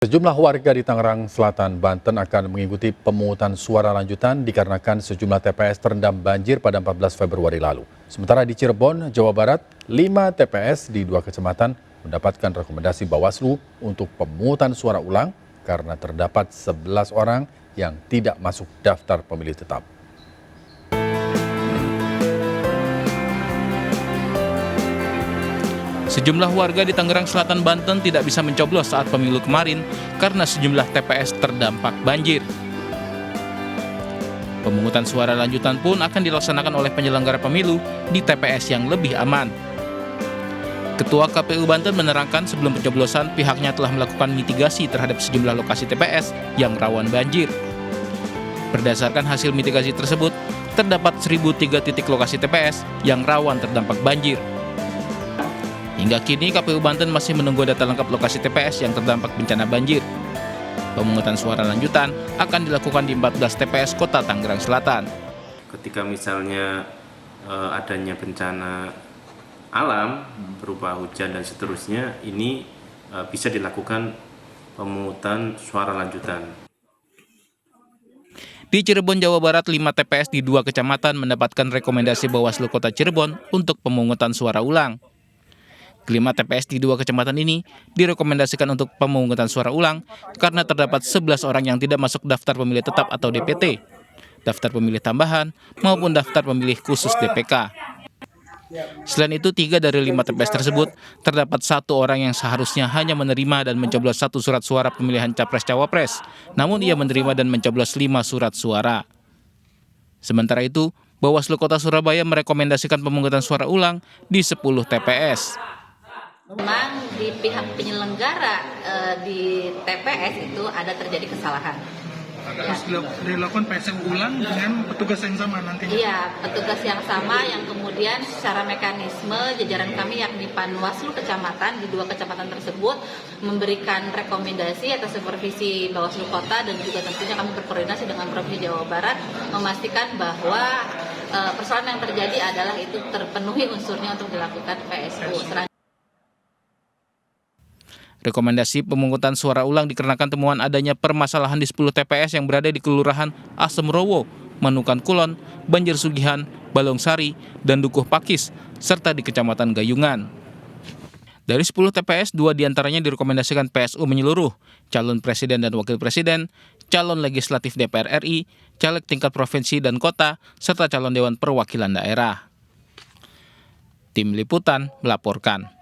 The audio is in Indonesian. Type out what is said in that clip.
Sejumlah warga di Tangerang Selatan, Banten akan mengikuti pemungutan suara lanjutan dikarenakan sejumlah TPS terendam banjir pada 14 Februari lalu. Sementara di Cirebon, Jawa Barat, 5 TPS di 2 kecamatan mendapatkan rekomendasi Bawaslu untuk pemungutan suara ulang karena terdapat 11 orang yang tidak masuk daftar pemilih tetap. Sejumlah warga di Tangerang Selatan, Banten tidak bisa mencoblos saat pemilu kemarin karena sejumlah TPS terdampak banjir. Pemungutan suara lanjutan pun akan dilaksanakan oleh penyelenggara pemilu di TPS yang lebih aman. Ketua KPU Banten menerangkan sebelum pencoblosan pihaknya telah melakukan mitigasi terhadap sejumlah lokasi TPS yang rawan banjir. Berdasarkan hasil mitigasi tersebut, terdapat 1.003 titik lokasi TPS yang rawan terdampak banjir. Hingga kini KPU Banten masih menunggu data lengkap lokasi TPS yang terdampak bencana banjir. Pemungutan suara lanjutan akan dilakukan di 14 TPS Kota Tangerang Selatan. Ketika misalnya adanya bencana alam berupa hujan dan seterusnya, ini bisa dilakukan pemungutan suara lanjutan. Di Cirebon, Jawa Barat, 5 TPS di 2 kecamatan mendapatkan rekomendasi Bawaslu Kota Cirebon untuk pemungutan suara ulang. Kelima TPS di 2 kecamatan ini direkomendasikan untuk pemungutan suara ulang karena terdapat 11 orang yang tidak masuk daftar pemilih tetap atau DPT, daftar pemilih tambahan, maupun daftar pemilih khusus DPK. Selain itu, 3 dari 5 TPS tersebut terdapat 1 orang yang seharusnya hanya menerima dan mencoblos 1 surat suara pemilihan Capres-Cawapres, namun ia menerima dan mencoblos 5 surat suara. Sementara itu, Bawaslu Kota Surabaya merekomendasikan pemungutan suara ulang di 10 TPS. Memang di pihak penyelenggara di TPS itu ada terjadi kesalahan. Terus dilakukan PSU ulang dengan petugas yang sama nantinya? Iya, petugas yang sama yang kemudian secara mekanisme jajaran kami yakni Panwaslu kecamatan di 2 kecamatan tersebut memberikan rekomendasi atas supervisi Bawaslu Kota dan juga tentunya kami berkoordinasi dengan Provinsi Jawa Barat memastikan bahwa persoalan yang terjadi adalah itu terpenuhi unsurnya untuk dilakukan PSU. Rekomendasi pemungutan suara ulang dikarenakan temuan adanya permasalahan di 10 TPS yang berada di Kelurahan Asemrowo, Manukan Kulon, Banjar Sugihan, Balongsari, dan Dukuh Pakis, serta di Kecamatan Gayungan. Dari 10 TPS, 2 diantaranya direkomendasikan PSU menyeluruh, calon presiden dan wakil presiden, calon legislatif DPR RI, caleg tingkat provinsi dan kota, serta calon Dewan Perwakilan Daerah. Tim Liputan melaporkan.